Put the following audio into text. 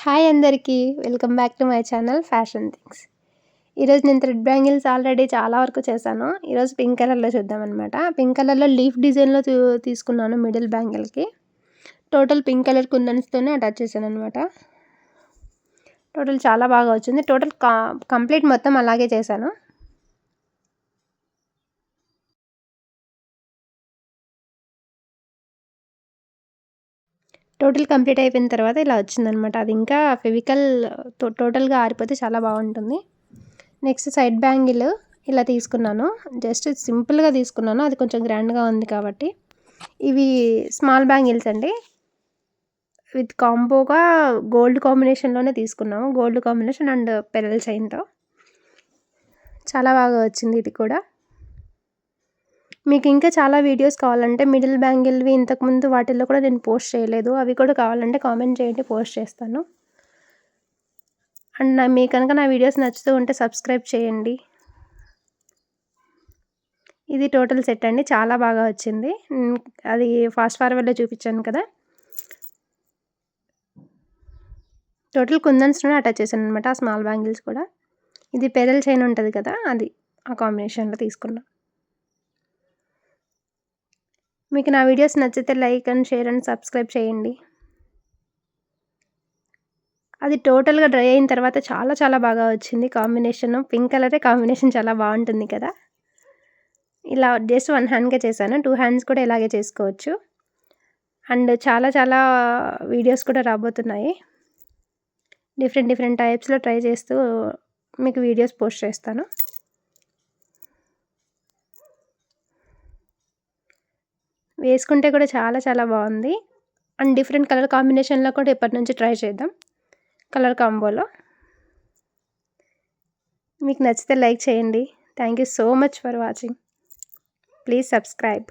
Hi అందరికీ! Welcome back to my channel fashion things. ఈరోజు నేను థ్రెడ్ బ్యాంగిల్స్ ఆల్రెడీ చాలా వరకు చేశాను. ఈరోజు పింక్ కలర్‌లో చూద్దామనమాట. పింక్ కలర్‌లో లీఫ్ డిజైన్‌లో తీసుకున్నాను మిడిల్ బ్యాంగిల్‌కి. టోటల్ పింక్ కలర్ కుందన్స్తోనే అటాచ్ చేశాననమాట. టోటల్ చాలా బాగా వచ్చింది. టోటల్ కంప్లీట్ మొత్తం అలాగే చేశాను. టోటల్ కంప్లీట్ అయిపోయిన తర్వాత ఇలా వచ్చిందనమాట. అది ఇంకా ఫెవికల్ టోటల్‌గా ఆరిపోతే చాలా బాగుంటుంది. నెక్స్ట్ సైడ్ బ్యాంగిల్ ఇలా తీసుకున్నాను. జస్ట్ సింపుల్‌గా తీసుకున్నాను. అది కొంచెం గ్రాండ్‌గా ఉంది కాబట్టి. ఇవి స్మాల్ బ్యాంగిల్స్ అండి. విత్ కాంబోగా గోల్డ్ కాంబినేషన్‌లోనే తీసుకున్నాము. గోల్డ్ కాంబినేషన్ అండ్ పెరల్ చైన్‌తో. చాలా బాగా వచ్చింది ఇది కూడా. మీకు ఇంకా చాలా వీడియోస్ కావాలంటే మిడిల్ బ్యాంగిల్‌వి ఇంతకుముందు వాటిల్లో కూడా నేను పోస్ట్ చేయలేదు. అవి కూడా కావాలంటే కామెంట్ చేయండి, పోస్ట్ చేస్తాను. అండ్ మీకు కనుక నా వీడియోస్ నచ్చుతూ ఉంటే సబ్స్క్రైబ్ చేయండి. ఇది టోటల్ సెట్ అండి. చాలా బాగా వచ్చింది. అది ఫాస్ట్ ఫార్వర్డ్‌లో చూపించాను కదా! టోటల్ కుందన్స్‌తోనే అటాచ్ చేశాననమాట ఆ స్మాల్ బ్యాంగిల్స్ కూడా. ఇది పెరల్ చైన్ ఉంటది కదా! అది ఆ కాంబినేషన్‌లో తీసుకున్నా. మీకు నా వీడియోస్ నచ్చితే like and share and subscribe చేయండి. అది టోటల్‌గా డ్రై అయిన తర్వాత చాలా చాలా బాగా వచ్చింది కాంబినేషను. పింక్ కలరే కాంబినేషన్ చాలా బాగుంటుంది కదా! ఇలా జస్ట్ 1 హ్యాండ్‌కే చేశాను. 2 హ్యాండ్స్ కూడా ఇలాగే చేసుకోవచ్చు. అండ్ చాలా చాలా వీడియోస్ కూడా రాబోతున్నాయి. డిఫరెంట్ టైప్స్‌లో ట్రై చేస్తూ మీకు వీడియోస్ పోస్ట్ చేస్తాను. వేసుకుంటే కూడా చాలా చాలా బాగుంది. అండ్ డిఫరెంట్ కలర్ కాంబినేషన్‌లో కూడా ఇప్పటి నుంచి ట్రై చేద్దాం. కలర్ కాంబోలో. మీకు నచ్చితే లైక్ చేయండి. Thank you so much for watching. Please subscribe.